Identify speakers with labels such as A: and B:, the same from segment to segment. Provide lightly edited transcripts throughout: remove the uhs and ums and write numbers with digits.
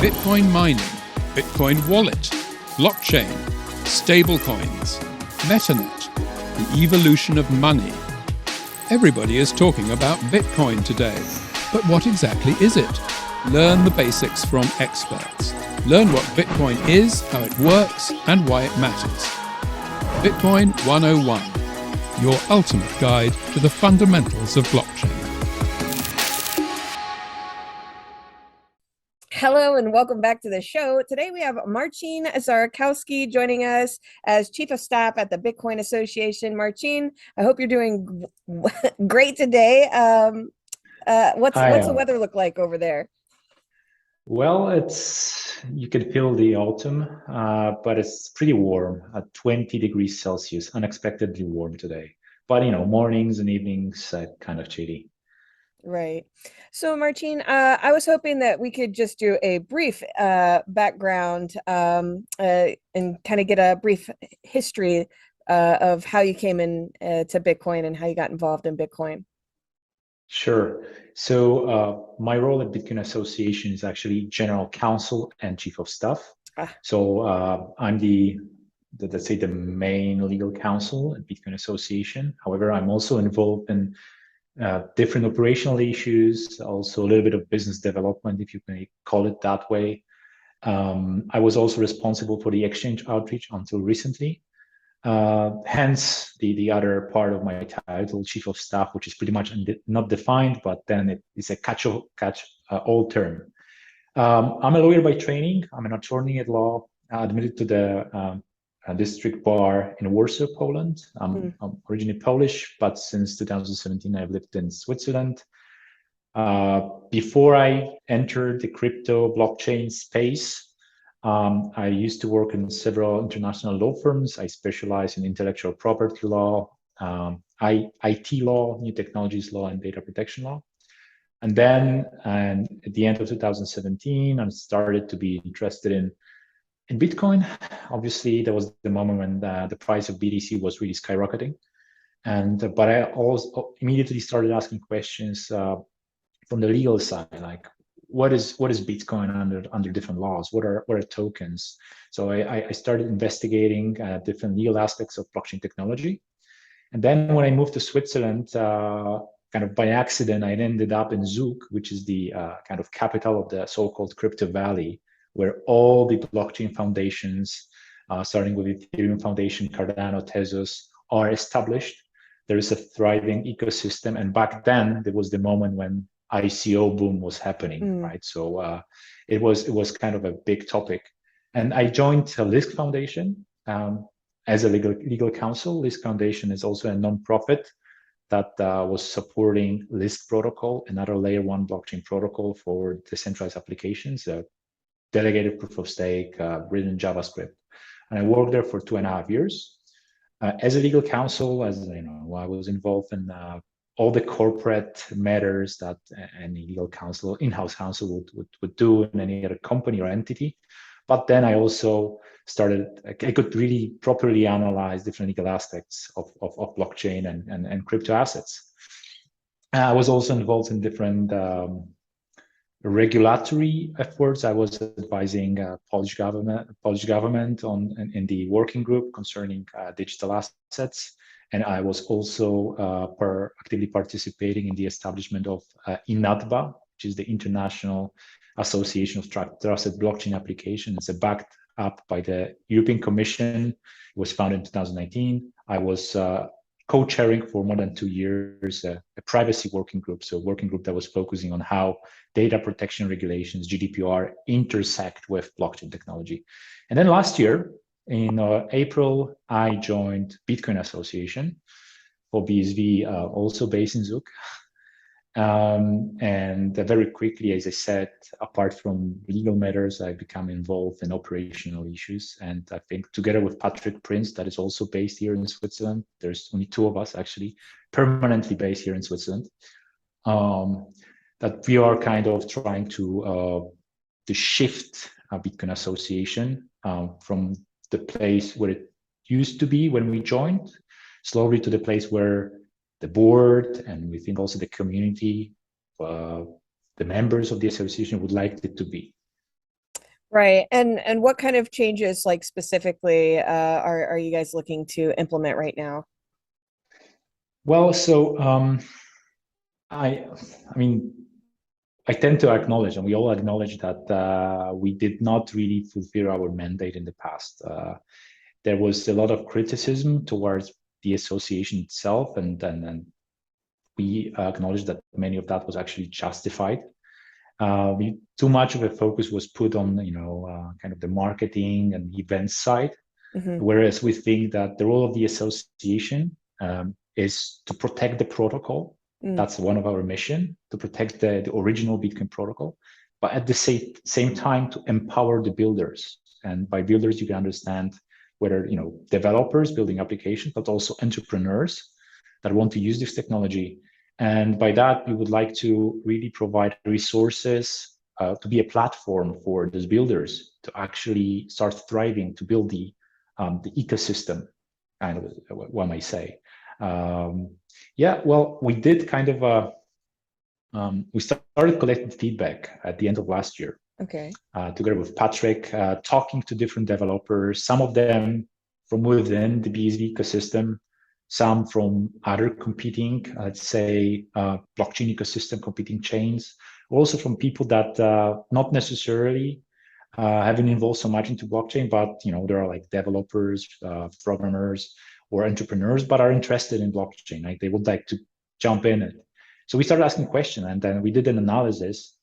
A: Bitcoin mining, Bitcoin wallet, blockchain, stablecoins, MetaNet, the evolution of money. Everybody is talking about Bitcoin today, but what exactly is it? Learn the basics from experts. Learn what Bitcoin is, how it works, and why it matters. Bitcoin 101, your ultimate guide to the fundamentals of blockchain.
B: Hello and welcome back to the show. Today we have Marcin Zarakowski joining us as Chief of Staff at the Bitcoin Association. Marcin, I hope you're doing great today. What's the weather look like over there?
C: Well, you can feel the autumn, but it's pretty warm at 20 degrees Celsius, unexpectedly warm today. But mornings and evenings kind of chilly.
B: Right. So, Marcin, I was hoping that we could just do a brief background and kind of get a brief history of how you came in to Bitcoin and how you got involved in Bitcoin.
C: Sure. So my role at Bitcoin Association is actually General Counsel and Chief of Staff. So I'm let's say the main legal counsel at Bitcoin Association. However, I'm also involved in different operational issues, also a little bit of business development, if you may call it that way. I was also responsible for the exchange outreach until recently. Hence the other part of my title, Chief of Staff, which is pretty much not defined, but then it's a catch-all term. I'm a lawyer by training. I'm an attorney at law, admitted to the district bar in Warsaw, Poland. I'm originally Polish, but since 2017, I've lived in Switzerland. Before I entered the crypto blockchain space, I used to work in several international law firms. I specialize in intellectual property law, IT law, new technologies law, and data protection law. And then at the end of 2017, I started to be interested in Bitcoin. Obviously, there was the moment when the price of BTC was really skyrocketing. But I also immediately started asking questions from the legal side, like, what is Bitcoin under different laws? What are tokens? So I started investigating different legal aspects of blockchain technology. And then when I moved to Switzerland, kind of by accident, I ended up in Zug, which is the kind of capital of the so-called crypto valley, where all the blockchain foundations, starting with Ethereum Foundation, Cardano, Tezos, are established. There is a thriving ecosystem. And back then, there was the moment when ICO boom was happening, right? So it was kind of a big topic. And I joined Lisk Foundation as a legal counsel. Lisk Foundation is also a nonprofit that was supporting Lisk protocol, another layer 1 blockchain protocol for decentralized applications, delegated proof of stake, written JavaScript. And I worked there for 2.5 years. As a legal counsel, I was involved in all the corporate matters that any legal counsel, in-house counsel would do in any other company or entity. But then I also I could really properly analyze different legal aspects of blockchain and crypto assets. I was also involved in different regulatory efforts. I was advising Polish government in the working group concerning digital assets. And I was also actively participating in the establishment of INATBA, which is the International Association of Trusted Blockchain Applications. It's backed up by the European Commission. It was founded in 2019. I was co-chairing for more than 2 years a privacy working group, so a working group that was focusing on how data protection regulations, GDPR, intersect with blockchain technology. And then last year, in April, I joined Bitcoin Association for BSV, also based in Zug. And very quickly, as I said, apart from legal matters, I become involved in operational issues. And I think together with Patrick Prince, that is also based here in Switzerland, there's only 2 of us actually permanently based here in Switzerland, that we are kind of trying to shift Bitcoin Association from the place where it used to be when we joined, slowly to the place where the board and we think also the community, the members of the association would like it to be.
B: Right. And what kind of changes, like specifically, are you guys looking to implement right now?
C: Well, so I mean, I tend to acknowledge, and we all acknowledge that we did not really fulfill our mandate in the past. There was a lot of criticism towards the association itself, and we acknowledge that many of that was actually justified. Too much of a focus was put on, kind of the marketing and event side,
B: Hmm.
C: whereas we think that the role of the association is to protect the protocol.
B: Mm.
C: That's one of our mission, to protect the original Bitcoin protocol, but at the same time to empower the builders. And by builders, you can understand whether developers building applications, but also entrepreneurs that want to use this technology. And by that, we would like to really provide resources to be a platform for those builders to actually start thriving, to build the ecosystem, kind of, one might say. Yeah, well, we did kind of, we started collecting feedback at the end of last year,
B: Okay.
C: together with Patrick, talking to different developers, some of them from within the BSV ecosystem, some from other competing, let's say, blockchain ecosystem competing chains, also from people that not necessarily haven't involved so much into blockchain, but there are like developers, programmers, or entrepreneurs, but are interested in blockchain. Like they would like to jump in it. So we started asking questions, and then we did an analysis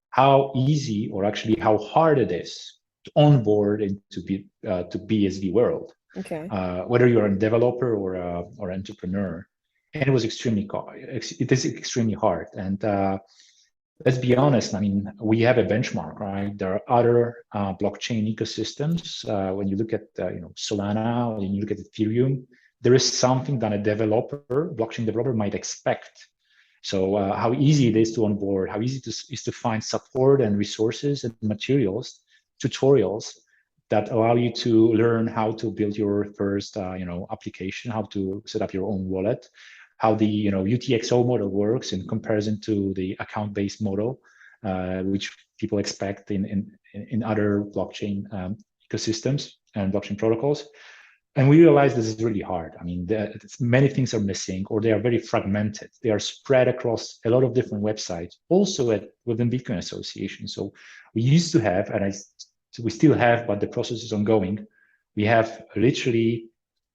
C: how easy or actually how hard it is to onboard into to BSV world,
B: Okay.
C: whether you're a developer or entrepreneur. And it was it is extremely hard. And let's be honest, I mean, we have a benchmark, right? There are other blockchain ecosystems. When you look at Solana, when you look at Ethereum, there is something that a blockchain developer might expect. So how easy it is to onboard, how easy it is to find support and resources and materials, tutorials that allow you to learn how to build your first application, how to set up your own wallet, how the UTXO model works in comparison to the account-based model, which people expect in other blockchain ecosystems and blockchain protocols. And we realize this is really hard. I mean, many things are missing, or they are very fragmented. They are spread across a lot of different websites, also within Bitcoin Association. So we used to have, we still have, but the process is ongoing. We have literally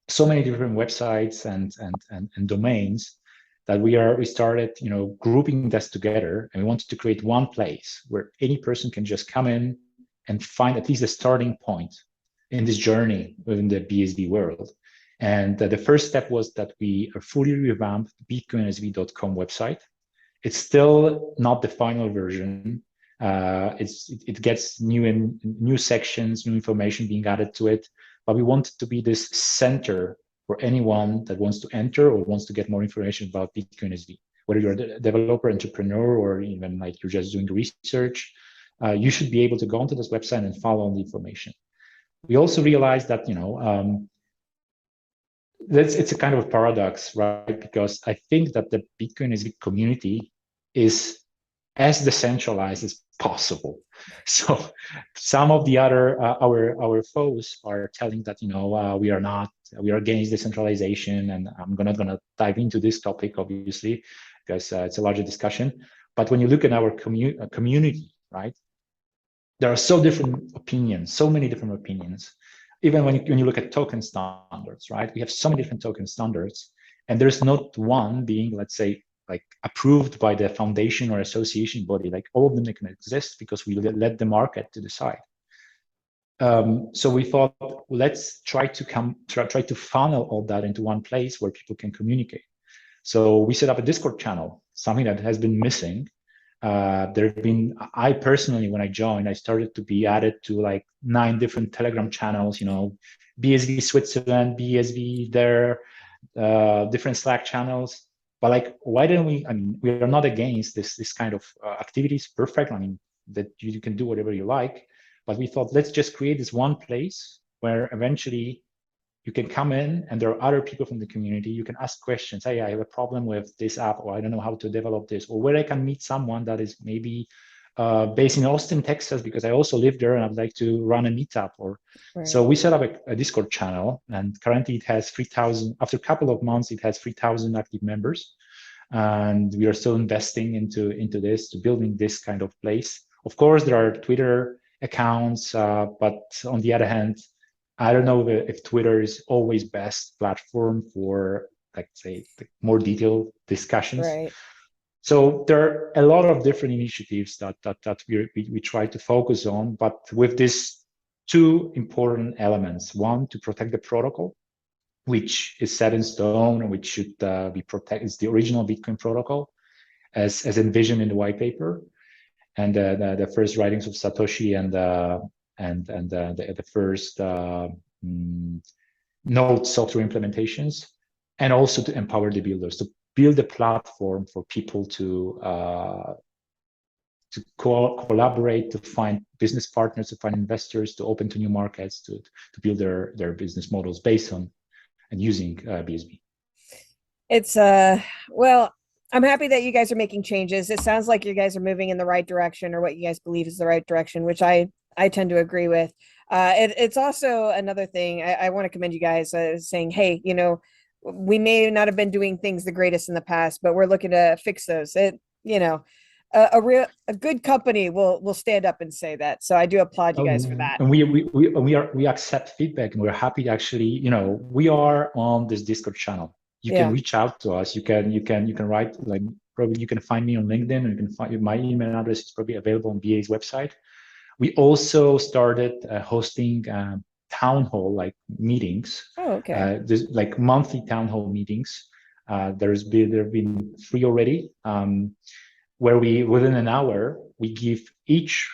C: so many different websites and domains that we started grouping this together, and we wanted to create one place where any person can just come in and find at least a starting point in this journey within the BSV world. And the first step was that we fully revamped the bitcoinsv.com website. It's still not the final version. It gets new sections, new information being added to it, but we want it to be this center for anyone that wants to enter or wants to get more information about Bitcoin SV. Whether you're a developer, entrepreneur, or even like you're just doing research, you should be able to go onto this website and follow the information. We also realized that it's a kind of a paradox, right? Because I think that the Bitcoin SV community is as decentralized as possible. So some of the other our foes are telling that we are against decentralization, and I'm not gonna dive into this topic obviously because it's a larger discussion. But when you look at our community, right, there are so many different opinions. Even when you look at token standards, right, we have so many different token standards, and there's not one being, let's say, like approved by the foundation or association body. Like all of them can exist because we let the market to decide. So we thought, let's try to funnel all that into one place where people can communicate. So we set up a Discord channel, something that has been missing. I personally, when I joined, I started to be added to like 9 different Telegram channels, BSV Switzerland, BSV there, different Slack channels. But like, why didn't we? I mean, we are not against this kind of activities. Perfect. I mean, that you can do whatever you like. But we thought, let's just create this one place where eventually you can come in and there are other people from the community. You can ask questions. Hey, I have a problem with this app, or I don't know how to develop this, or where I can meet someone that is maybe based in Austin, Texas, because I also live there and I'd like to run a meetup. So
B: Right.
C: we set up a Discord channel, and currently it has 3,000. After a couple of months, it has 3,000 active members, and we are still investing into this, to building this kind of place. Of course, there are Twitter accounts, but on the other hand, I don't know if Twitter is always best platform for, like, say, the more detailed discussions.
B: Right.
C: So there are a lot of different initiatives that we try to focus on, but with these two important elements: one, to protect the protocol, which is set in stone and which should be protected. It's the original Bitcoin protocol, as envisioned in the white paper, and the first writings of Satoshi, and the first node software implementations, and also to empower the builders, to build a platform for people to collaborate, to find business partners, to find investors, to open to new markets, to build their business models based on and using BSB.
B: It's well, I'm happy that you guys are making changes. It sounds like you guys are moving in the right direction, or what you guys believe is the right direction, which I tend to agree with. It's also another thing I want to commend you guys, saying, hey, we may not have been doing things the greatest in the past, but we're looking to fix those. A good company will stand up and say that. So I do applaud you guys for that.
C: And we accept feedback, and we're happy to actually, we are on this Discord channel. You can reach out to us. You can write, like, probably you can find me on LinkedIn, and you can find my email address is probably available on BA's website. We also started hosting town hall like meetings.
B: Oh, okay.
C: There's like monthly town hall meetings. There have been 3 already, where we, within an hour, we give each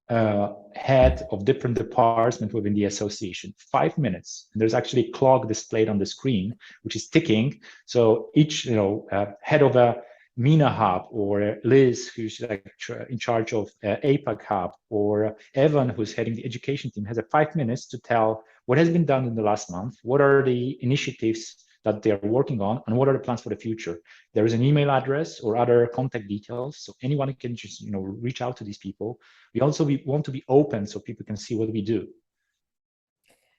C: head of different departments within the association 5 minutes. And there's actually a clock displayed on the screen, which is ticking. So each head of a MENA hub, or Liz, who's like in charge of APAC hub, or Evan, who's heading the education team, has a 5 minutes to tell what has been done in the last month, what are the initiatives that they're working on, and what are the plans for the future. There is an email address or other contact details, so anyone can just reach out to these people. We also want to be open so people can see what we do.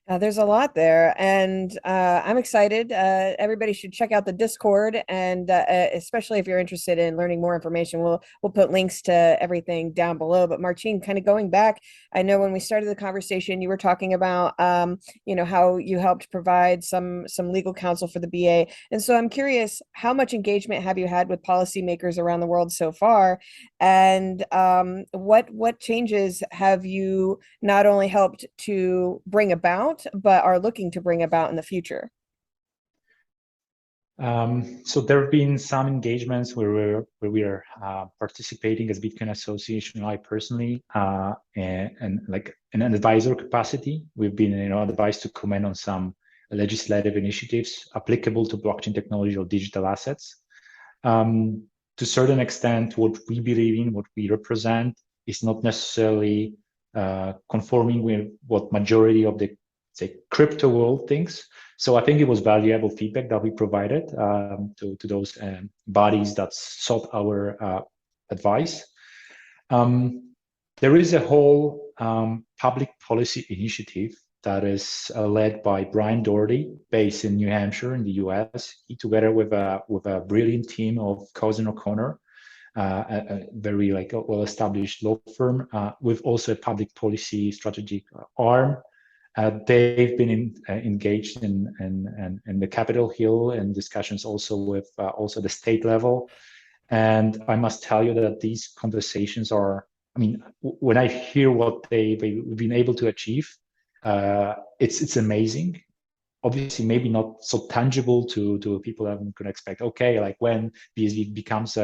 B: There's a lot there, and I'm excited. Everybody should check out the Discord, and especially if you're interested in learning more information, we'll put links to everything down below. But Marcin, kind of going back, I know when we started the conversation, you were talking about how you helped provide some legal counsel for the BA, and so I'm curious, how much engagement have you had with policymakers around the world so far, and what changes have you not only helped to bring about, but are looking to bring about in the future?
C: So there have been some engagements where we are participating as Bitcoin Association. I personally, and like in an advisor capacity, we've been advised to comment on some legislative initiatives applicable to blockchain technology or digital assets. To a certain extent, what we believe in, what we represent, is not necessarily conforming with what majority of the, say, crypto world thinks. So I think it was valuable feedback that we provided to those bodies that sought our advice. There is a whole public policy initiative that is led by Brian Doherty, based in New Hampshire in the US. He, together with a brilliant team of Cousin O'Connor, a very well-established law firm, with also a public policy strategic arm. They've been engaged in the Capitol Hill in discussions also with also the state level. And I must tell you that these conversations are, when I hear what they've been able to achieve, it's amazing. Obviously, maybe not so tangible to people that can expect. Okay, like when BSV becomes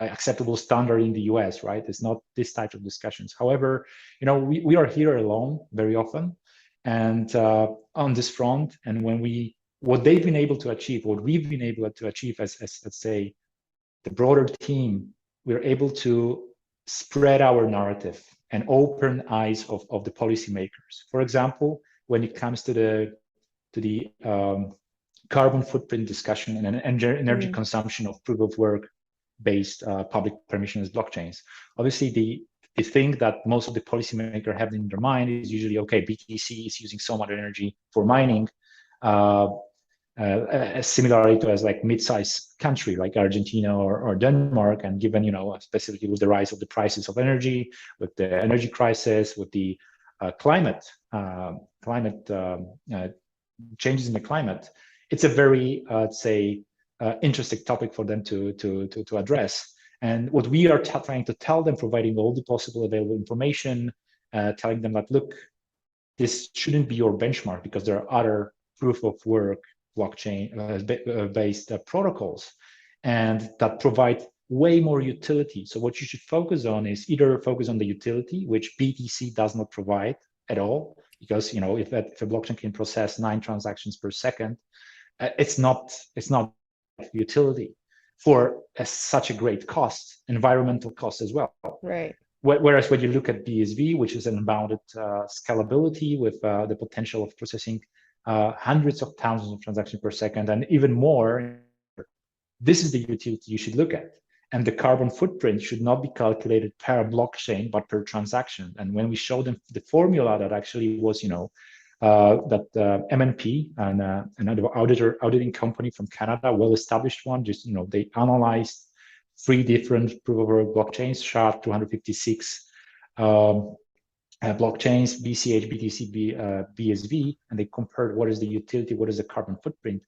C: acceptable standard in the US, right? It's not this type of discussions. However, we are here alone very often, and on this front. And what they've been able to achieve, what we've been able to achieve as let's say the broader team, we're able to spread our narrative and open eyes of the policymakers. For example, when it comes to the carbon footprint discussion and energy consumption of proof of work, based public permissionless blockchains. Obviously, the thing that most of the policymakers have in their mind is usually, okay, BTC is using so much energy for mining, similarly to as like mid-sized country like Argentina or Denmark, and given, you know, specifically with the rise of the prices of energy, with the energy crisis, with the climate changes in the climate, it's a very say interesting topic for them to address. And what we are trying to tell them, providing all the possible available information, telling them that, look, this shouldn't be your benchmark because there are other proof of work blockchain based protocols, and that provide way more utility. So what you should focus on is either focus on the utility, which BTC does not provide at all, because, you know, if a blockchain can process 9 transactions per second, it's not utility for such a great cost, environmental cost as well.
B: Right.
C: Whereas when you look at BSV, which is an unbounded scalability with the potential of processing hundreds of thousands of transactions per second and even more, this is the utility you should look at. And the carbon footprint should not be calculated per blockchain, but per transaction. And when we showed them the formula, that actually was, you know, that MNP, and another auditing company from Canada, well-established one, just, you know, they analyzed 3 different proof of work blockchains, SHA-256 blockchains, BCH, BTC, BSV, and they compared what is the utility, what is the carbon footprint.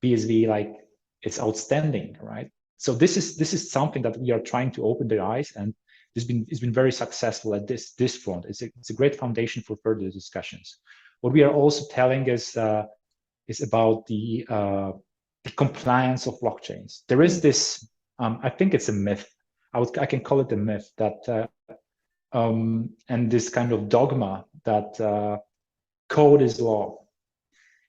C: BSV, like, it's outstanding, right? So this is something that we are trying to open their eyes, and it's been very successful at this front. It's a great foundation for further discussions. What we are also telling is about the compliance of blockchains. There is this, I think it's a myth. I can call it a myth that, and this kind of dogma that code is law,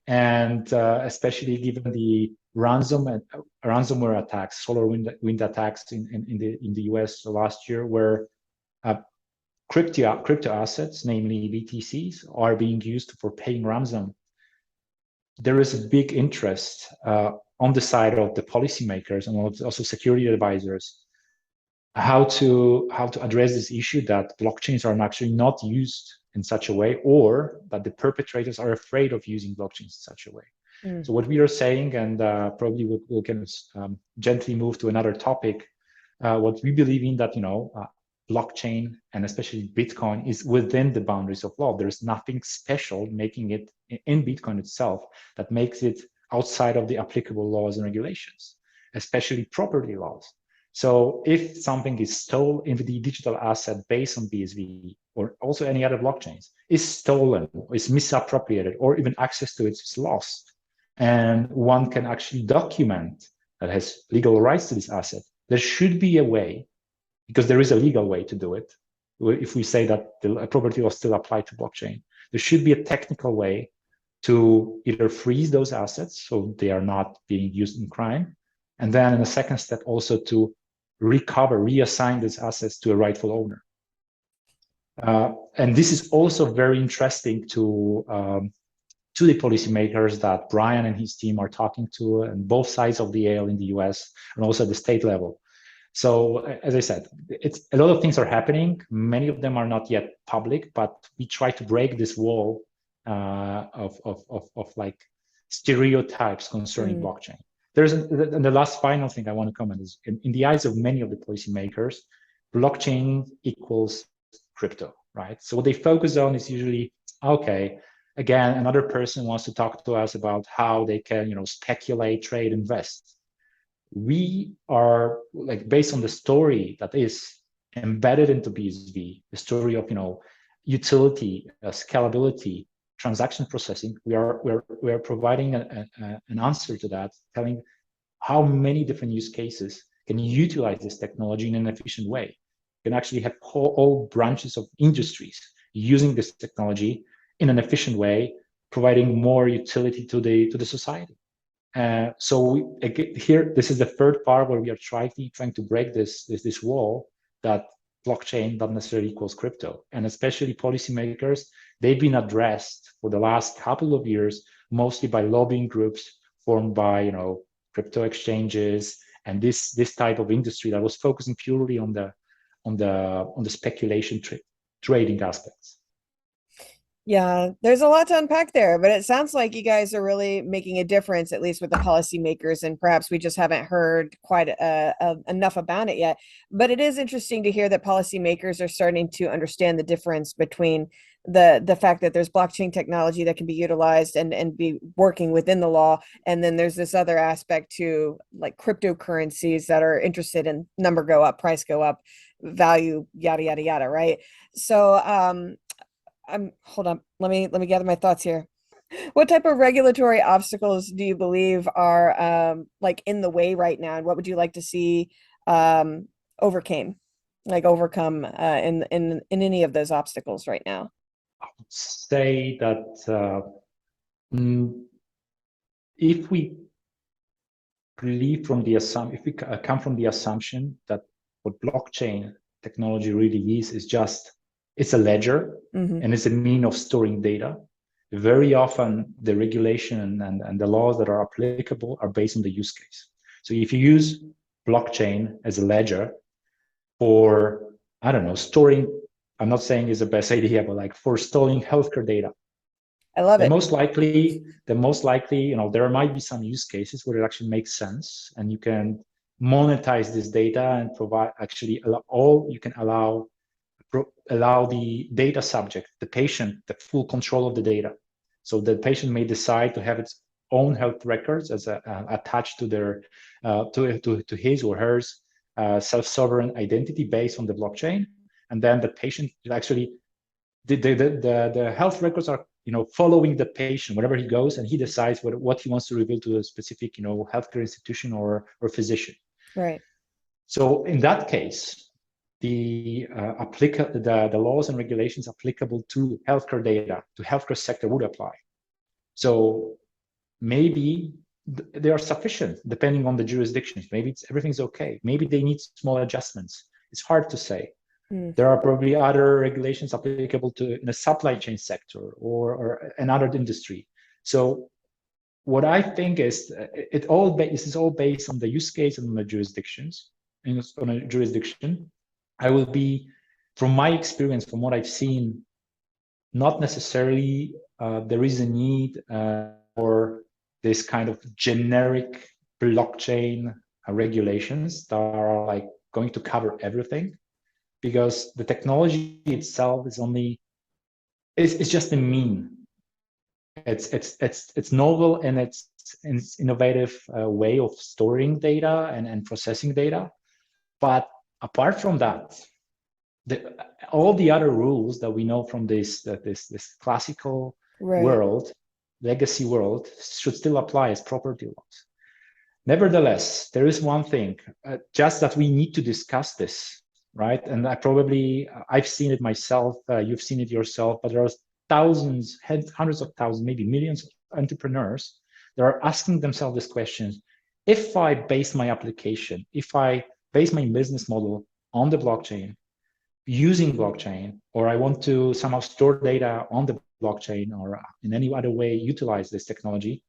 C: and especially given the ransomware attacks, SolarWind attacks in the US last year, where crypto assets, namely BTCs, are being used for paying ransom. There is a big interest on the side of the policymakers and also security advisors how to address this issue that blockchains are actually not used in such a way, or that the perpetrators are afraid of using blockchains in such a way. So what we are saying, and probably we'll can gently move to another topic, what we believe in, that, you know, blockchain and especially Bitcoin is within the boundaries of law. There's nothing special making it in Bitcoin itself that makes it outside of the applicable laws and regulations, especially property laws. So if something is stolen, if the digital asset based on BSV or also any other blockchains is stolen, is misappropriated, or even access to it is lost, and one can actually document that has legal rights to this asset, there should be a way, because there is a legal way to do it. If we say that the property law still apply to blockchain, there should be a technical way to either freeze those assets so they are not being used in crime, and then in the second step also to reassign these assets to a rightful owner. And this is also very interesting to the policymakers that Brian and his team are talking to, and both sides of the aisle in the US and also at the state level. So as I said, it's a lot of things are happening. Many of them are not yet public, but we try to break this wall of like stereotypes concerning blockchain. And the last final thing I want to comment is, in the eyes of many of the policymakers, blockchain equals crypto, right? So what they focus on is usually, okay, again, another person wants to talk to us about how they can, you know, speculate, trade, invest. We are, like, based on the story that is embedded into BSV, the story of, you know, utility, scalability, transaction processing. We are providing an answer to that, telling how many different use cases can utilize this technology in an efficient way. You can actually have all branches of industries using this technology in an efficient way, providing more utility to the society. So here, this is the third part where we are trying to break this wall that blockchain not necessarily equals crypto, and especially policymakers. They've been addressed for the last couple of years, mostly by lobbying groups formed by, you know, crypto exchanges and this type of industry that was focusing purely on the speculation trading aspects.
B: Yeah, there's a lot to unpack there, but it sounds like you guys are really making a difference, at least with the policymakers, and perhaps we just haven't heard quite enough about it yet. But it is interesting to hear that policymakers are starting to understand the difference between the fact that there's blockchain technology that can be utilized and be working within the law, and then there's this other aspect to like cryptocurrencies that are interested in number go up, price go up, value, yada yada yada, right? So hold on. Let me gather my thoughts here. What type of regulatory obstacles do you believe are like in the way right now, and what would you like to see overcome in any of those obstacles right now?
C: I would say that if we believe from the assumption, if we come from the assumption that what blockchain technology really is just it's a ledger and it's a mean of storing data. Very often the regulation and the laws that are applicable are based on the use case. So if you use blockchain as a ledger for, I don't know, storing, I'm not saying it's the best idea, but like for storing healthcare data.
B: I love it.
C: Most likely, there might be some use cases where it actually makes sense and you can monetize this data and provide you can allow the data subject, the patient, the full control of the data. So the patient may decide to have its own health records as attached to their to his or hers self-sovereign identity based on the blockchain, and then the patient actually the health records are following the patient wherever he goes, and he decides what he wants to reveal to a specific healthcare institution or physician.
B: Right.
C: So in that case, the laws and regulations applicable to healthcare data, to healthcare sector would apply. So maybe they are sufficient depending on the jurisdictions. Maybe everything's okay. Maybe they need small adjustments. It's hard to say. There are probably other regulations applicable to in a supply chain sector or another industry. So what I think is this is all based on the use case and on the jurisdictions. And on a jurisdiction, I will be, from my experience, from what I've seen, not necessarily there is a need for this kind of generic blockchain regulations that are like going to cover everything, because the technology itself is it's just a mean. It's novel and it's innovative way of storing data and processing data. But apart from that, all the other rules that we know from this classical world, legacy world, should still apply as property laws. Nevertheless, there is one thing, just that we need to discuss this, right? And I've seen it myself, you've seen it yourself, but there are thousands, hundreds of thousands, maybe millions of entrepreneurs that are asking themselves these questions. If I base my application, if I base my business model on the blockchain, using blockchain, or I want to somehow store data on the blockchain or in any other way utilize this technology,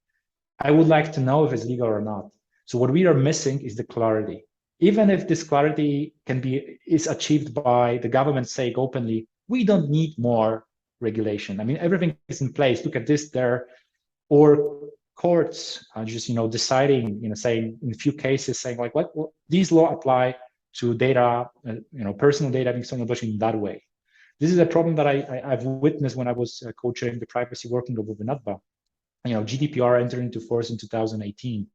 C: I would like to know if it's legal or not. So what we are missing is the clarity. Even if this clarity is achieved by the government saying openly, we don't need more regulation. I mean, everything is in place. Look at this there, or courts are just deciding, saying in a few cases saying like, well, these laws apply to data, personal data being stored on the blockchain in that way. This is a problem that I've witnessed when I was co-chairing the privacy working group of NATBA. GDPR entered into force in 2018.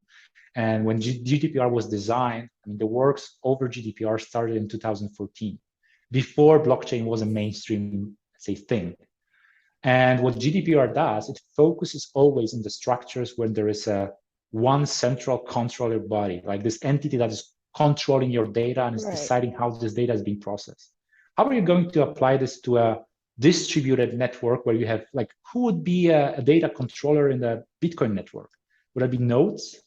C: And when GDPR was designed, the works over GDPR started in 2014, before blockchain was a mainstream, thing. And what GDPR does, it focuses always on the structures when there is one central controller body, like this entity that is controlling your data and is deciding how this data is being processed. How are you going to apply this to a distributed network where you have, who would be a data controller in the Bitcoin network? Would that be nodes?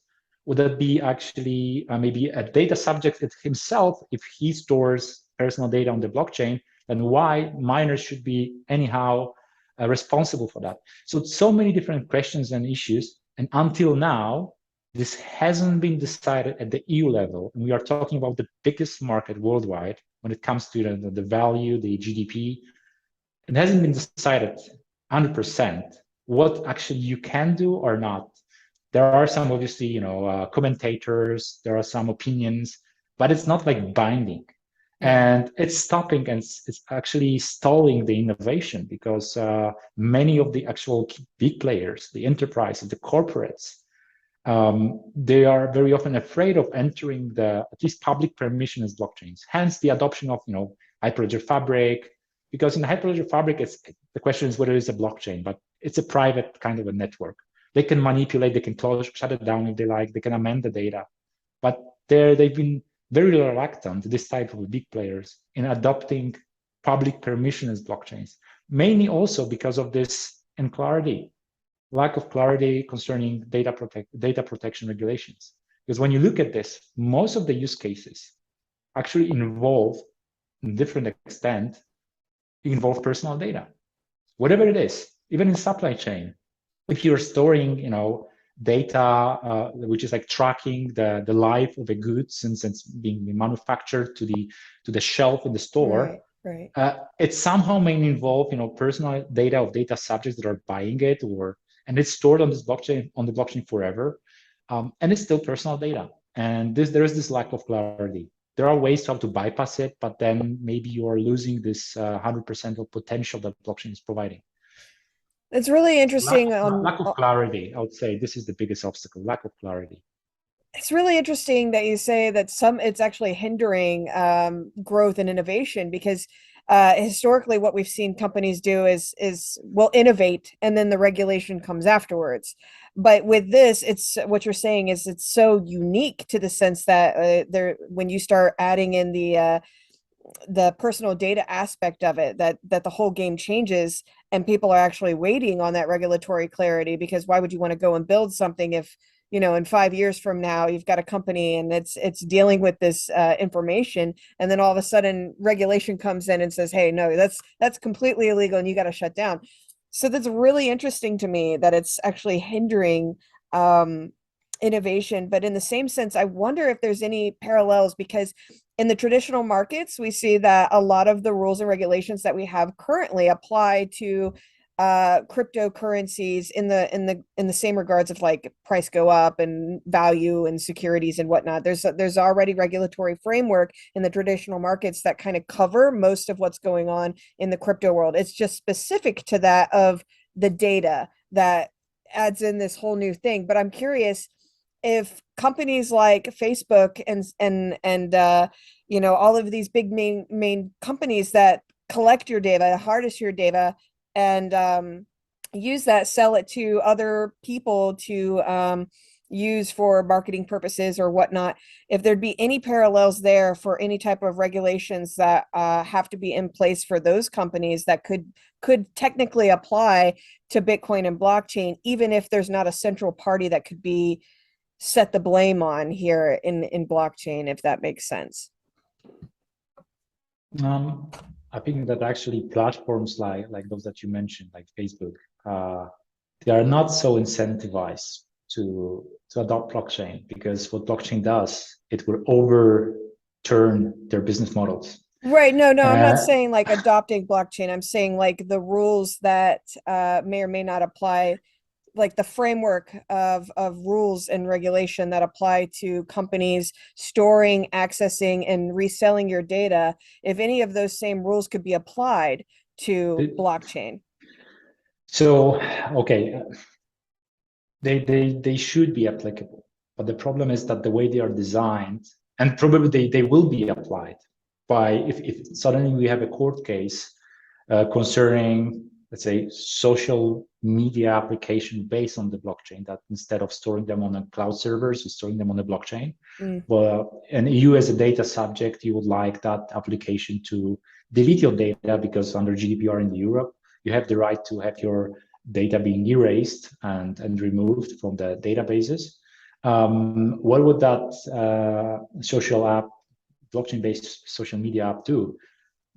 C: Would that be actually maybe a data subject himself if he stores personal data on the blockchain? Then why miners should be anyhow responsible for that? So many different questions and issues. And until now, this hasn't been decided at the EU level, and we are talking about the biggest market worldwide when it comes to the value, the GDP. It hasn't been decided 100% what actually you can do or not. There are some, obviously, commentators, there are some opinions, but it's not like binding. And it's stopping and it's actually stalling the innovation because many of the actual big players, the enterprises, the corporates, they are very often afraid of entering the at least public permissionless blockchains. Hence the adoption of Hyperledger Fabric, because in the Hyperledger Fabric, the question is whether it's a blockchain, but it's a private kind of a network. They can manipulate, they can shut it down if they like, they can amend the data, but they've been very reluctant, this type of big players, in adopting public permissionless blockchains, mainly also because of this unclarity, lack of clarity concerning data protection regulations. Because when you look at this, most of the use cases actually involve, in different extent, involve personal data, whatever it is, even in supply chain. If you're storing, data which is like tracking the life of a good since it's being manufactured to the shelf in the store,
B: right.
C: It somehow may involve personal data of data subjects that are buying it, and it's stored on this blockchain, on the blockchain forever, and it's still personal data. And there is this lack of clarity. There are ways to bypass it, but then maybe you are losing this 100% of potential that blockchain is providing.
B: It's really interesting.
C: Lack of clarity, I would say this is the biggest obstacle, lack of clarity.
B: It's really interesting that you say that it's actually hindering growth and innovation, because historically what we've seen companies do is will innovate and then the regulation comes afterwards. But with this, it's what you're saying is it's so unique to the sense that when you start adding in the personal data aspect of it, that the whole game changes, and people are actually waiting on that regulatory clarity, because why would you want to go and build something if in 5 years from now you've got a company and it's dealing with this information, and then all of a sudden regulation comes in and says, hey, no, that's completely illegal and you got to shut down. So that's really interesting to me that it's actually hindering innovation. But in the same sense, I wonder if there's any parallels, because in the traditional markets, we see that a lot of the rules and regulations that we have currently apply to cryptocurrencies in the same regards of like price go up and value and securities and whatnot. There's already regulatory framework in the traditional markets that kind of cover most of what's going on in the crypto world. It's just specific to that of the data that adds in this whole new thing. But I'm curious if companies like Facebook and all of these big main companies that collect your data, harness your data, and use that, sell it to other people to use for marketing purposes or whatnot, if there'd be any parallels there for any type of regulations that have to be in place for those companies that could technically apply to Bitcoin and blockchain, even if there's not a central party that could be set the blame on here in blockchain, if that makes sense.
C: I think that actually platforms like those that you mentioned, like Facebook, they are not so incentivized to adopt blockchain, because what blockchain does, it will overturn their business models.
B: Right. No, I'm not saying like adopting blockchain. I'm saying like the rules that may or may not apply, like the framework of rules and regulation that apply to companies storing, accessing, and reselling your data, if any of those same rules could be applied to blockchain.
C: So, okay, they should be applicable, but the problem is that the way they are designed, and probably they will be applied by, if suddenly we have a court case concerning, let's say, social media application based on the blockchain, that instead of storing them on a cloud servers, you're storing them on the blockchain. Well, and you as a data subject, you would like that application to delete your data, because under GDPR in Europe, you have the right to have your data being erased and removed from the databases. What would that social app, blockchain-based social media app do?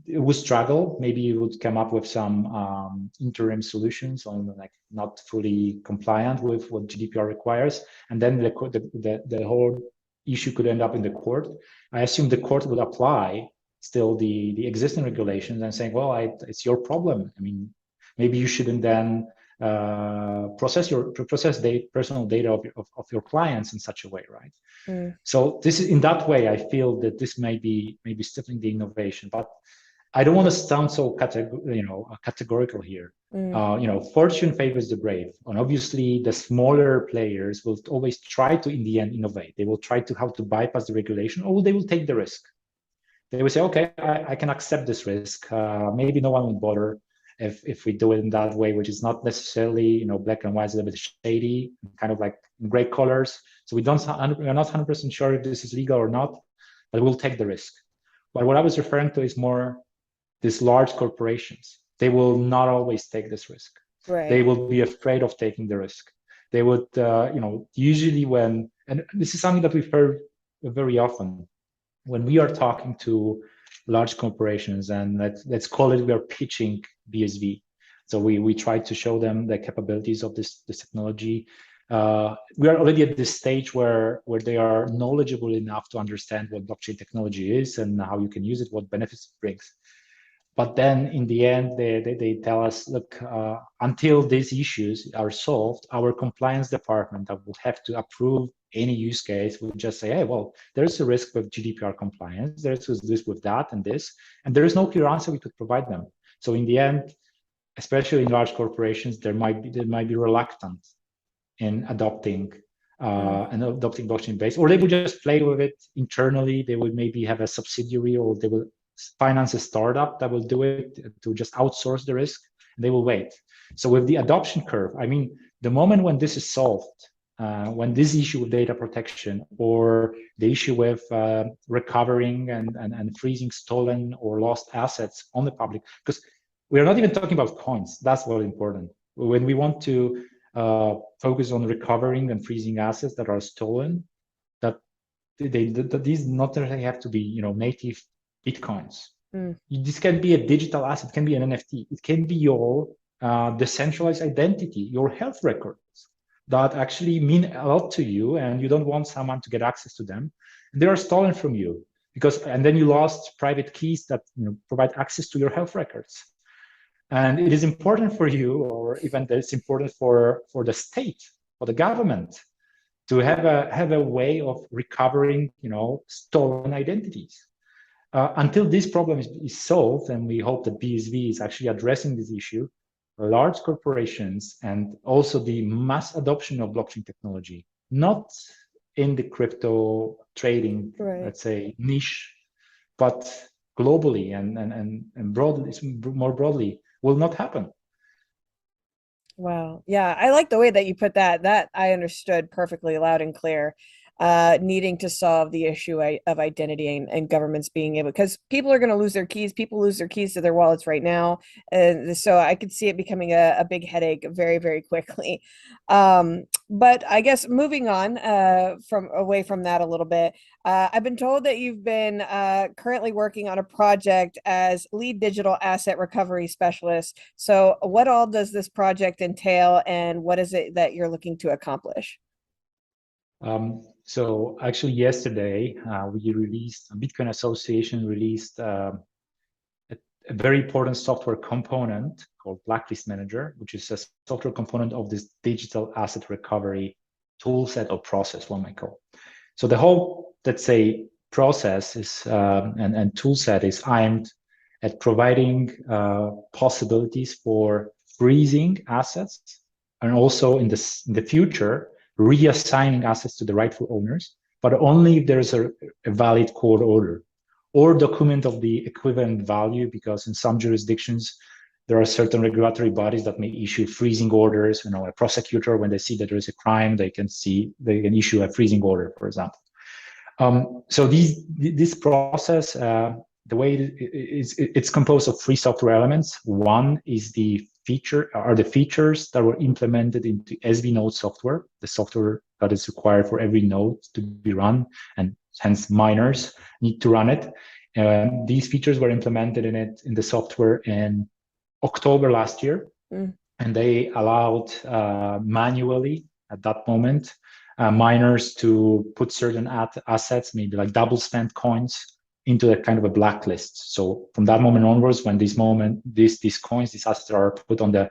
C: it would struggle. Maybe it would come up with some interim solutions on like not fully compliant with what GDPR requires, and then the whole issue could end up in the court. I assume the court would apply still the existing regulations and saying, well, it's your problem. I mean, maybe you shouldn't then process personal data of your clients in such a way, right?
B: Mm.
C: So this is, in that way, I feel that this may be stifling the innovation, but I don't want to sound so categorical here. Fortune favors the brave, and obviously the smaller players will always try to, in the end, innovate. They will try to how to bypass the regulation, or they will take the risk. They will say, okay, I can accept this risk. Maybe no one will bother if we do it in that way, which is not necessarily, black and white, it's a little bit shady, kind of like gray colors. So we're not 100% sure if this is legal or not, but we'll take the risk. But what I was referring to is more these large corporations. They will not always take this risk.
B: Right.
C: They will be afraid of taking the risk. They would, usually when, and this is something that we've heard very often, when we are talking to large corporations, and let's call it, we are pitching BSV. So we try to show them the capabilities of this technology. We are already at this stage where they are knowledgeable enough to understand what blockchain technology is and how you can use it, what benefits it brings. But then in the end, they tell us, look, until these issues are solved, our compliance department that will have to approve any use case will just say, hey, well, there's a risk with GDPR compliance, there's this with that and this, and there is no clear answer we could provide them. So in the end, especially in large corporations, they might be reluctant in adopting blockchain based, or they would just play with it internally. They would maybe have a subsidiary, or they will finance a startup that will do it to just outsource the risk, and they will wait. So with the adoption curve, I mean, the moment when this is solved, when this issue with data protection, or the issue with recovering and freezing stolen or lost assets on the public, because we are not even talking about coins, that's what important. When we want to focus on recovering and freezing assets that are stolen, that these not necessarily have to be, native Bitcoins. This can be a digital asset, it can be an NFT, it can be your decentralized identity, your health records that actually mean a lot to you, and you don't want someone to get access to them. They are stolen from you and then you lost private keys that provide access to your health records. And it is important for you, or even it's important for the state, for the government, to have a way of recovering, stolen identities. Until this problem is solved, and we hope that BSV is actually addressing this issue, large corporations and also the mass adoption of blockchain technology, not in the crypto trading, right, let's say, niche, but globally and broadly, more broadly, will not happen.
B: Wow. Yeah, I like the way that you put that. That I understood perfectly, loud and clear. Needing to solve the issue of identity and governments being able, because people are going to lose their keys. People lose their keys to their wallets right now. And so I could see it becoming a big headache very, very quickly. But I guess moving on away from that a little bit, I've been told that you've been currently working on a project as lead digital asset recovery specialist. So what all does this project entail, and what is it that you're looking to accomplish?
C: So actually yesterday, Bitcoin Association released a very important software component called Blacklist Manager, which is a software component of this digital asset recovery tool set or process, one might call. So the whole, let's say, process is and tool set is aimed at providing possibilities for freezing assets, and also in the future, reassigning assets to the rightful owners, but only if there is a valid court order or document of the equivalent value, because in some jurisdictions, there are certain regulatory bodies that may issue freezing orders. A prosecutor, when they see that there is a crime, they can issue a freezing order, for example. So this process, the way it's composed of three software elements. One is the features that were implemented into SV node software, the software that is required for every node to be run, and hence miners need to run it. These features were implemented in the software in October last year, and they allowed manually at that moment miners to put certain assets, maybe like double spent coins, into a kind of a blacklist. So from that moment onwards, when these coins, these assets are put on the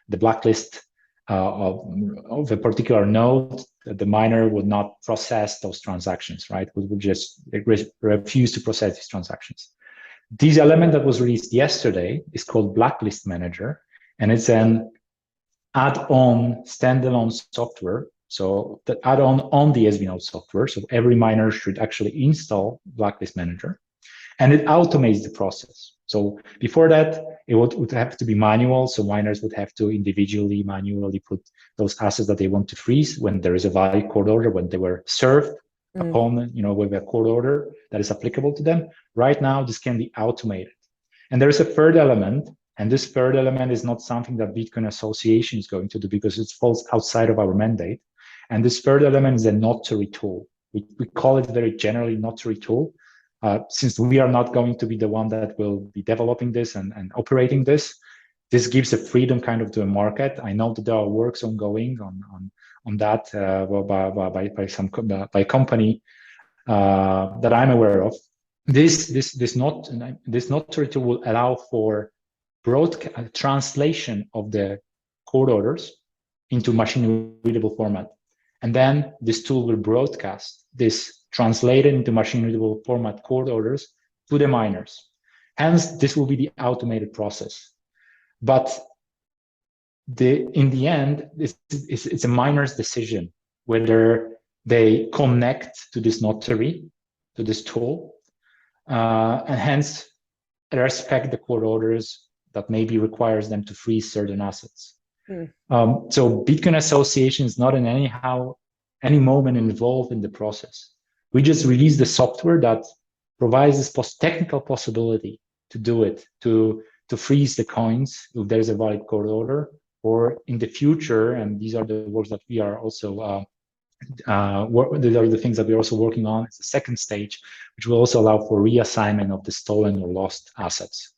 C: blacklist of a particular node, the miner would not process those transactions, right? Would just refuse to process these transactions. This element that was released yesterday is called Blacklist Manager, and it's an add-on standalone software. So the add-on on the SVNode software. So every miner should actually install Blacklist Manager, and it automates the process. So before that, it would have to be manual. So miners would have to individually, manually put those assets that they want to freeze when there is a valid court order, when they were served upon, with a court order that is applicable to them. Right now, this can be automated. And there is a third element, and this third element is not something that Bitcoin Association is going to do because it falls outside of our mandate. And this third element is a notary tool. We call it very generally notary tool. Since we are not going to be the one that will be developing this and operating this, this gives a freedom kind of to a market. I know that there are works ongoing on that by a company that I'm aware of. This notary tool will allow for translation of the court orders into machine readable format, and then this tool will broadcast this translated into machine readable format court orders to the miners. Hence, this will be the automated process. But in the end, it's a miner's decision whether they connect to this notary, to this tool, and hence respect the court orders that maybe requires them to freeze certain assets. So Bitcoin Association is not in any moment involved in the process. We just released the software that provides this technical possibility to do it, to freeze the coins if there's a valid court order, or in the future, and these are the works that we are also these are the things that we're also working on. It's the second stage, which will also allow for reassignment of the stolen or lost assets.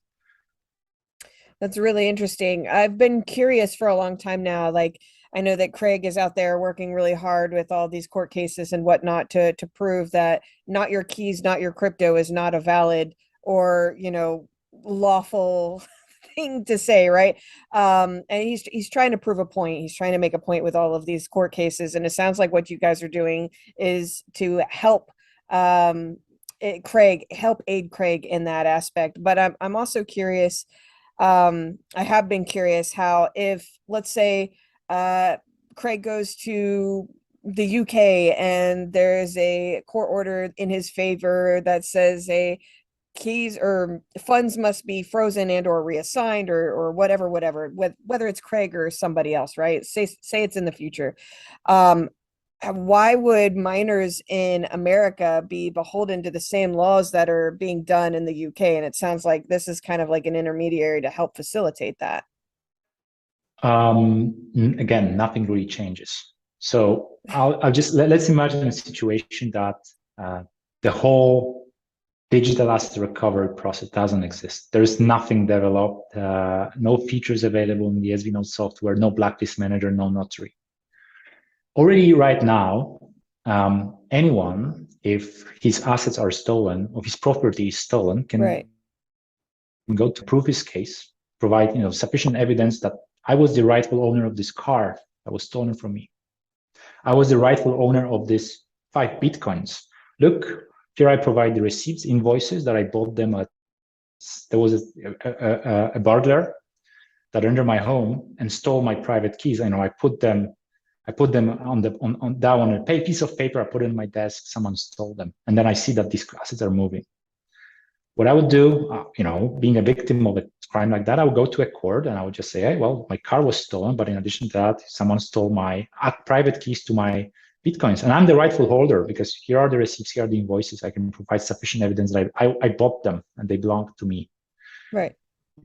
B: That's really interesting. I've been curious for a long time now. Like, I know that Craig is out there working really hard with all these court cases and whatnot to prove that not your keys, not your crypto is not a valid or, lawful thing to say, right? And he's trying to prove a point. He's trying to make a point with all of these court cases. And it sounds like what you guys are doing is to help aid Craig in that aspect. But I'm also curious. I have been curious how, if, let's say, Craig goes to the UK and there's a court order in his favor that says keys or funds must be frozen and or reassigned or whatever, whether it's Craig or somebody else, right? Say it's in the future. Why would miners in America be beholden to the same laws that are being done in the UK? And it sounds like this is kind of like an intermediary to help facilitate that.
C: Again, nothing really changes. So I'll just let's imagine a situation that the whole digital asset recovery process doesn't exist. There's nothing developed, no features available in the SVNode software, no blacklist manager, no notary. Already right now, anyone, if his assets are stolen or his property is stolen, can go to prove his case, provide sufficient evidence that I was the rightful owner of this car that was stolen from me. I was the rightful owner of this 5 Bitcoins. Look, here I provide the receipts, invoices that I bought them at. There was a burglar that entered my home and stole my private keys. I put them on a piece of paper. I put it on my desk. Someone stole them, and then I see that these assets are moving. What I would do, being a victim of a crime like that, I would go to a court and I would just say, hey, well, my car was stolen, but in addition to that, someone stole my private keys to my Bitcoins, and I'm the rightful holder because here are the receipts, here are the invoices. I can provide sufficient evidence that I bought them and they belong to me.
B: Right.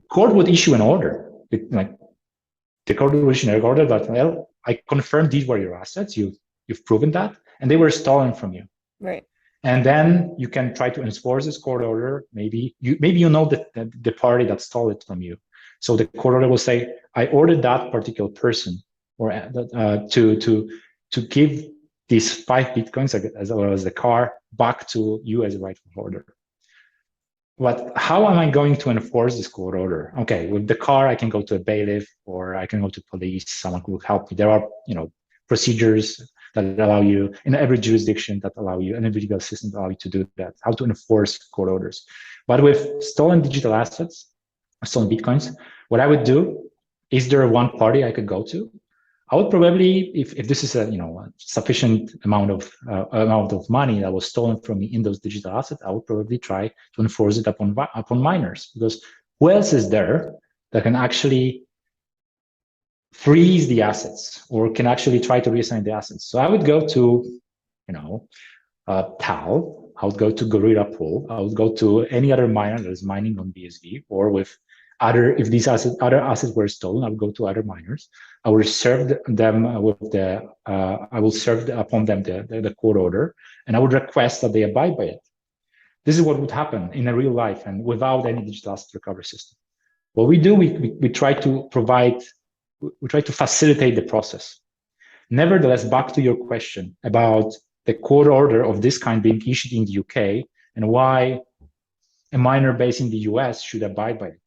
C: Court would issue an order. The court would issue an order that, well, I confirm these were your assets. You've proven that, and they were stolen from you.
B: Right.
C: And then you can try to enforce this court order. Maybe you know the party that stole it from you. So the court order will say, I ordered that particular person or to give these 5 Bitcoins as well as the car back to you as a rightful holder. But how am I going to enforce this court order? Okay, with the car, I can go to a bailiff or I can go to police. Someone will help me. There are, procedures that allow you in every jurisdiction that allow you, and every legal system that allow you to do that, how to enforce court orders. But with stolen digital assets, stolen Bitcoins, what I would do, is there one party I could go to? I would probably, if this is a sufficient amount of money that was stolen from me in those digital assets, I would probably try to enforce it upon miners, because who else is there that can actually freeze the assets or can actually try to reassign the assets? So I would go to, Tal. I would go to Gorilla Pool. I would go to any other miner that is mining on BSV, or with if these other assets were stolen, I would go to other miners. I will serve them with I will serve upon them the court order, and I would request that they abide by it. This is what would happen in a real life and without any digital asset recovery system. What we do, we try to facilitate the process. Nevertheless, back to your question about the court order of this kind being issued in the UK and why a miner based in the US should abide by it.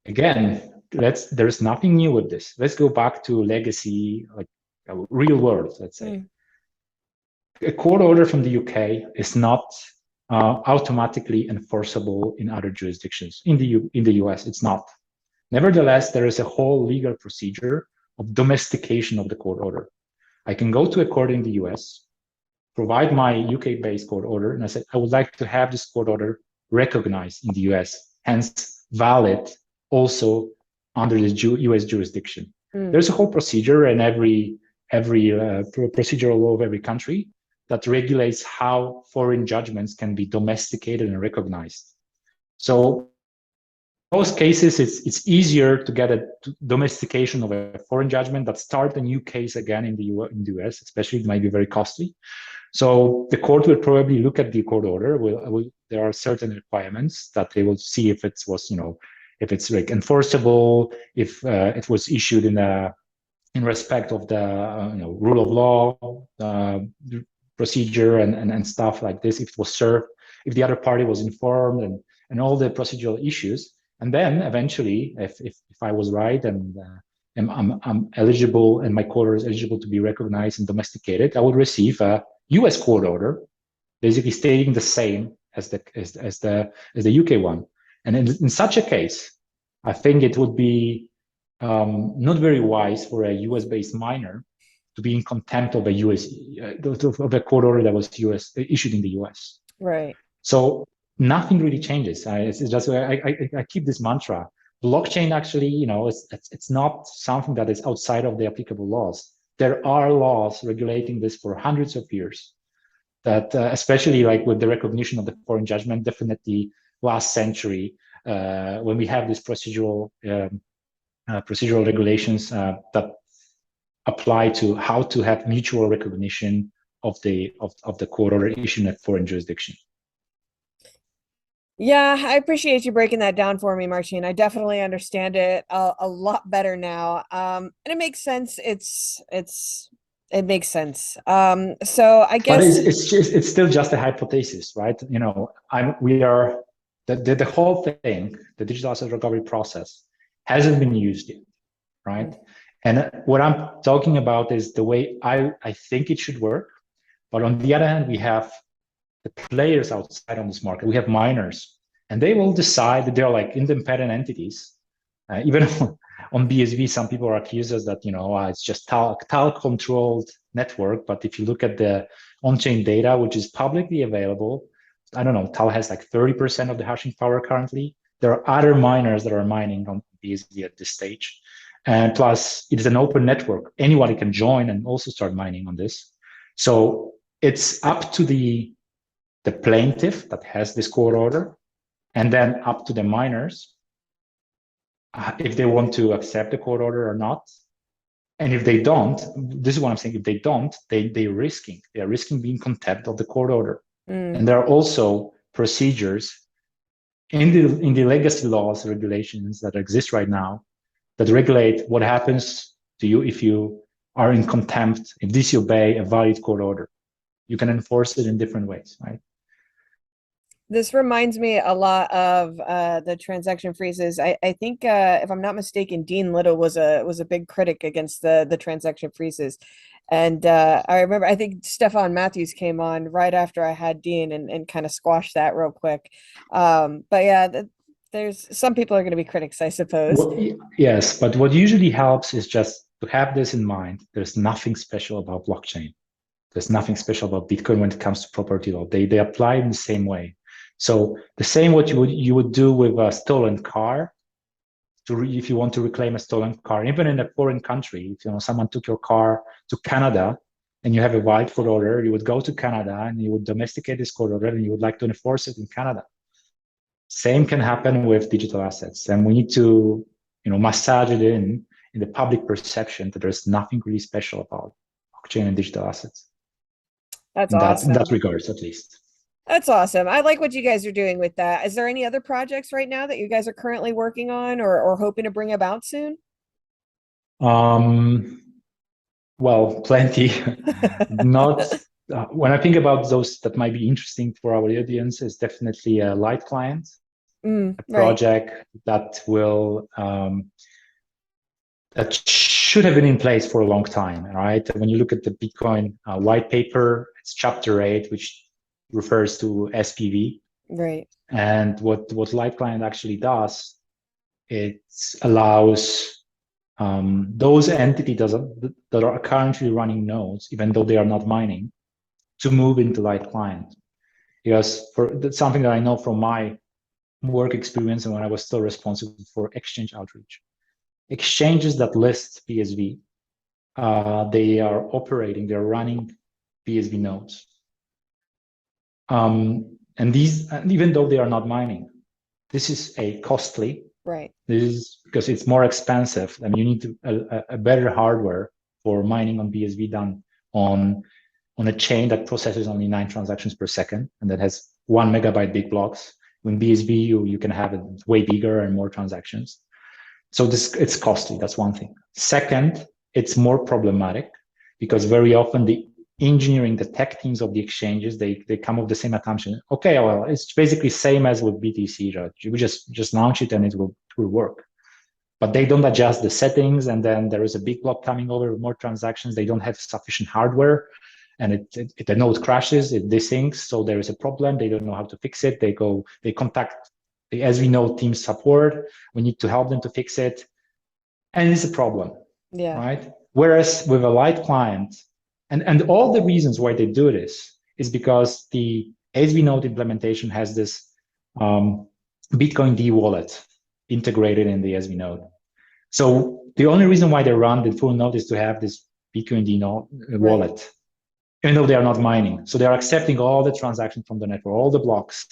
C: Again, there's nothing new with this. Let's go back to legacy, like real world, let's say. A court order from the UK is not automatically enforceable in other jurisdictions. In the US, it's not. Nevertheless, there is a whole legal procedure of domestication of the court order. I can go to a court in the US, provide my UK-based court order, and I say, I would like to have this court order recognized in the US, hence valid also under the US jurisdiction. There's a whole procedure in every procedural law of every country that regulates how foreign judgments can be domesticated and recognized. So in most cases, it's easier to get a domestication of a foreign judgment that start a new case again in the US, especially it might be very costly. So the court will probably look at the court order. There are certain requirements that they will see if it was, if it's like enforceable, if it was issued in respect of the rule of law, procedure and stuff like this, if it was served, if the other party was informed, and all the procedural issues. And then eventually, if I was right and I'm eligible and my court order is eligible to be recognized and domesticated, I would receive a US court order, basically stating the same as the UK one. And in such a case, I think it would be not very wise for a US-based miner to be in contempt of of a court order that was issued in the US.
B: Right.
C: So nothing really changes. It's just I keep this mantra. Blockchain actually, it's not something that is outside of the applicable laws. There are laws regulating this for hundreds of years. That especially like with the recognition of the foreign judgment, definitely last century, when we have these procedural regulations that apply to how to have mutual recognition of the court order issued in a foreign jurisdiction.
B: Yeah, I appreciate you breaking that down for me, Marcin. I definitely understand it a lot better now. And it makes sense. It makes sense. So I guess,
C: but it's still just a hypothesis, right? The whole thing, the digital asset recovery process, hasn't been used yet, right? And what I'm talking about is the way I think it should work. But on the other hand, we have the players outside on this market. We have miners, and they will decide that they're like independent entities. Even on BSV, some people are accused us that it's just Tal controlled network. But if you look at the on-chain data, which is publicly available, I don't know, Tal has like 30% of the hashing power currently. There are other miners that are mining on BSV at this stage. And plus, it is an open network. Anybody can join and also start mining on this. So it's up to the plaintiff that has this court order, and then up to the miners if they want to accept the court order or not. And if they don't, this is what I'm saying, if they don't, they're risking being contempt of the court order. And there are also procedures in the legacy laws, regulations that exist right now that regulate what happens to you if you are in contempt, if disobey a valid court order. You can enforce it in different ways, right?
B: This reminds me a lot of the transaction freezes. I think if I'm not mistaken, Dean Little was a big critic against the transaction freezes. And I remember I think Stefan Matthews came on right after I had Dean and kind of squashed that real quick. But yeah, there's some people are going to be critics, I suppose.
C: Well, yes, but what usually helps is just to have this in mind. There's nothing special about blockchain. There's nothing special about Bitcoin when it comes to property law. They apply in the same way. So the same what you would do with a stolen car, if you want to reclaim a stolen car, even in a foreign country, if someone took your car to Canada and you have a valid court order, you would go to Canada and you would domesticate this court order and you would like to enforce it in Canada. Same can happen with digital assets, and we need to massage it in the public perception that there's nothing really special about blockchain and digital assets.
B: That's awesome.
C: In that regards, at least.
B: That's awesome. I like what you guys are doing with that. Is there any other projects right now that you guys are currently working on or hoping to bring about soon?
C: Well, plenty. Not when I think about those that might be interesting for our audience, is definitely a light client, a project that will that should have been in place for a long time, right? When you look at the Bitcoin white paper, it's chapter 8, which refers to SPV.
B: Right.
C: And what light client actually does, it allows those entities that are currently running nodes, even though they are not mining, to move into light client. Because that's something that I know from my work experience and when I was still responsible for exchange outreach. Exchanges that list BSV, they're running BSV nodes. And even though they are not mining, this is a costly.
B: Right.
C: This is because it's more expensive. I mean, you need a better hardware for mining on BSV done on a chain that processes only 9 transactions per second and that has 1 megabyte big blocks. When BSV, you can have it way bigger and more transactions. So it's costly. That's one thing. Second, it's more problematic because very often the engineering, the tech teams of the exchanges, they come up with the same assumption. Okay, well, it's basically same as with BTC. Right? We just launch it and it will work. But they don't adjust the settings, and then there is a big block coming over with more transactions. They don't have sufficient hardware, and the node crashes, it desyncs, so there is a problem. They don't know how to fix it. They contact the SVNode team support. We need to help them to fix it, and it's a problem.
B: Yeah.
C: Right. Whereas with a light client, and all the reasons why they do this is because the SVNode implementation has this Bitcoin D wallet integrated in the SVNode. So the only reason why they run the full node is to have this Bitcoin D wallet, even though they are not mining. So they are accepting all the transactions from the network, all the blocks.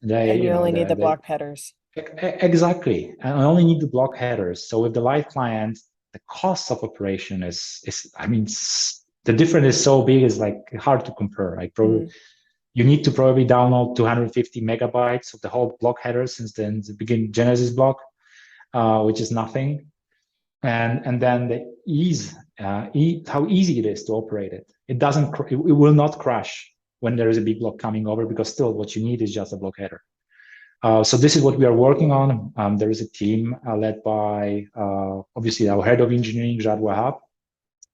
B: And you only need the block headers.
C: Exactly. And I only need the block headers. So with the light client, the cost of operation is I mean, the difference is so big, it's like hard to compare. Like you need to probably download 250 megabytes of the whole block header since then the beginning Genesis block, which is nothing. And then the ease, how easy it is to operate it. It will not crash when there is a big block coming over, because still what you need is just a block header. So this is what we are working on. There is a team led by obviously our head of engineering, Jad Wahab,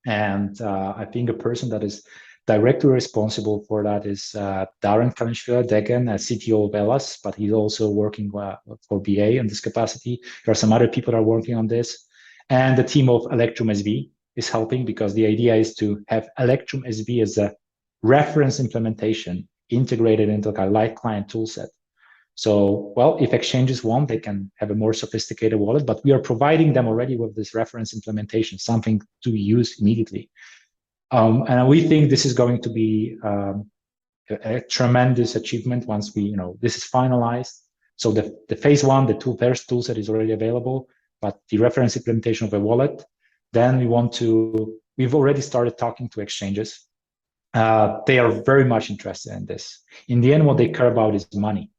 C: and I think a person that is directly responsible for that is Darren Kalinschwiller-Degen, CTO of Velas, but he's also working for BA in this capacity. There are some other people that are working on this, and the team of Electrum SV is helping, because the idea is to have Electrum SV as a reference implementation integrated into a light client toolset. So, well, if exchanges want, they can have a more sophisticated wallet, but we are providing them already with this reference implementation, something to use immediately. And we think this is going to be a tremendous achievement once this is finalized. So the phase 1, the first toolset is already available, but the reference implementation of a wallet, then we've already started talking to exchanges they are very much interested in this. In the end, what they care about is money,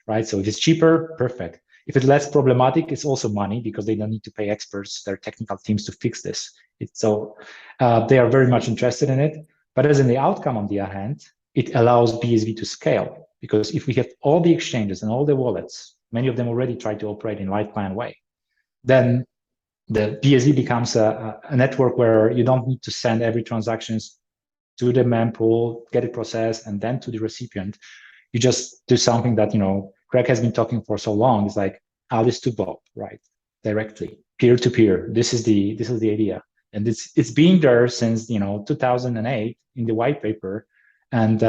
C: right? So if it's cheaper, perfect. If it's less problematic, it's also money because they don't need to pay experts, their technical teams to fix this. They are very much interested in it. But as in the outcome, on the other hand, it allows BSV to scale, because if we have all the exchanges and all the wallets, many of them already try to operate in light client way, then the BSV becomes a network where you don't need to send every transactions to the mempool, get it processed, and then to the recipient. You just do something that, Greg has been talking for so long. It's like Alice to Bob, right? Directly, peer to peer. This is the idea, and it's been there since 2008 in the white paper. And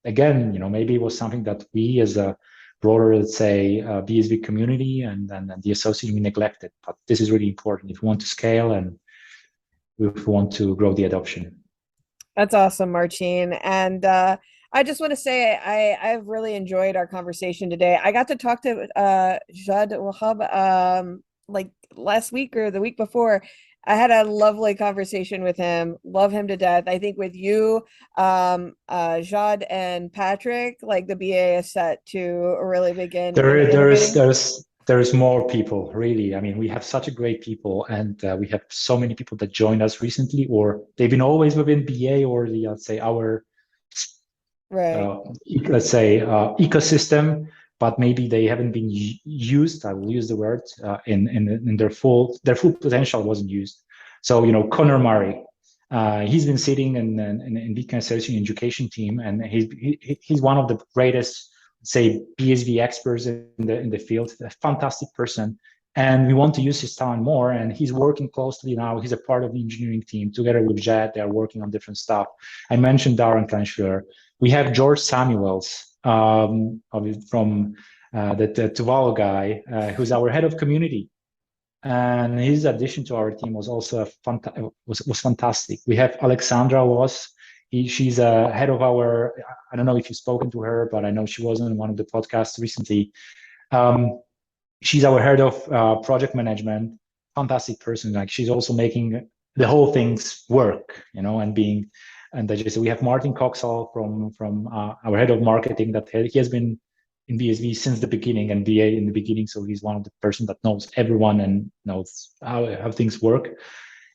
C: again, maybe it was something that we as a broader, let's say, BSV community and the association, we neglected. But this is really important if we want to scale and if we want to grow the adoption.
B: That's awesome, Marcin. And I just want to say I've really enjoyed our conversation today. I got to talk to Jad Wahab like last week or the week before. I had a lovely conversation with him. Love him to death. I think with you, Jad and Patrick, like the BA is set to really begin.
C: There's more people, really. I mean, we have such a great people, and we have so many people that joined us recently, or they've been always within BA or let's say our ecosystem, but maybe they haven't been used. I will use the word in their full potential wasn't used. So Connor Murray, he's been sitting in Bitcoin Association education team, and he's one of the greatest, say, BSV experts in the field. A fantastic person, and we want to use his talent more. And he's working closely now. He's a part of the engineering team together with Jed. They are working on different stuff. I mentioned Darren Kleinschler. We have George Samuels from the Tuvalu guy, who's our head of community, and his addition to our team was also was fantastic. We have Alexandra Loss. She's a head of our, I don't know if you've spoken to her, but I know she was on one of the podcasts recently. She's our head of project management, fantastic person. Like, she's also making the whole things work, and we have Martin Coxall from our head of marketing, that he has been in BSV since the beginning and BA in the beginning. So he's one of the person that knows everyone and knows how things work.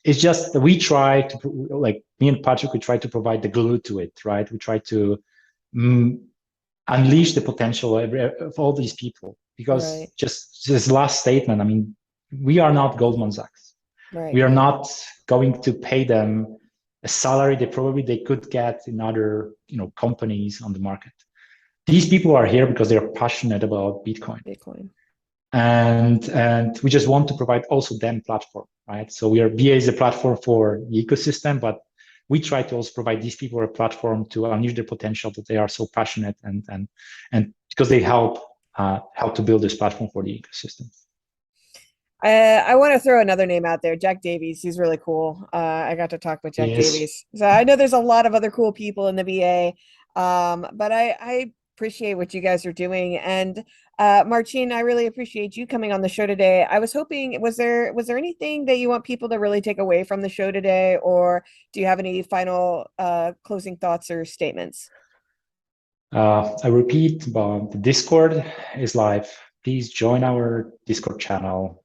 C: It's just that we try to, like me and Patrick, we try to provide the glue to it, right? We try to unleash the potential of all these people, because just this last statement, I mean, we are not Goldman Sachs.
B: Right.
C: We are not going to pay them a salary they could get in other companies on the market. These people are here because they're passionate about Bitcoin. And we just want to provide also them platform, right? So BA is a platform for the ecosystem, but we try to also provide these people a platform to unleash their potential, that they are so passionate and because they help to build this platform for the ecosystem.
B: I want to throw another name out there, Jack Davies. He's really cool. I got to talk with Jack Davies. So I know there's a lot of other cool people in the BA, but I appreciate what you guys are doing. And Marcin, I really appreciate you coming on the show today. I was hoping, was there anything that you want people to really take away from the show today, or do you have any final closing thoughts or statements?
C: I repeat, the Discord is live. Please join our Discord channel.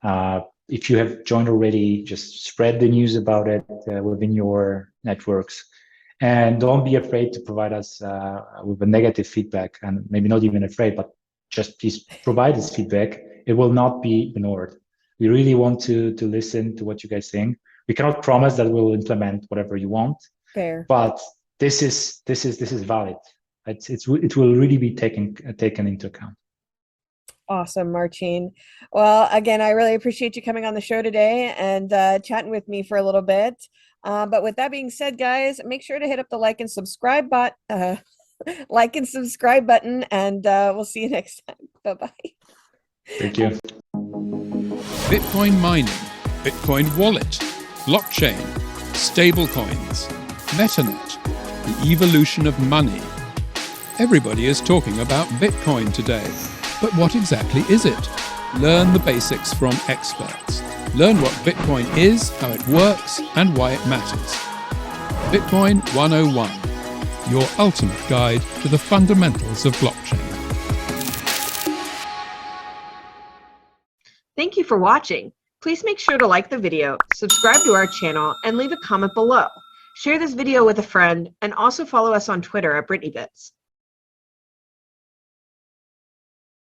C: If you have joined already, just spread the news about it within your networks. And don't be afraid to provide us with a negative feedback, and maybe not even afraid, but just please provide this feedback. It will not be ignored. We really want to listen to what you guys think. We cannot promise that we'll implement whatever you want.
B: Fair.
C: But this is valid. It will really be taken into account.
B: Awesome, Marcin. Well, again, I really appreciate you coming on the show today and chatting with me for a little bit. But with that being said, guys, make sure to hit up the like and subscribe button, and we'll see you next time. Bye-bye.
C: Thank you.
A: Bitcoin mining, Bitcoin wallet, blockchain, stablecoins, Metanet, the evolution of money. Everybody is talking about Bitcoin today. But what exactly is it? Learn the basics from experts. Learn what Bitcoin is, how it works, and why it matters. Bitcoin 101. your ultimate guide to the fundamentals of blockchain.
D: Thank you for watching. Please make sure to like the video, subscribe to our channel, and leave a comment below. Share this video with a friend, and also follow us on Twitter at BrittanyBits.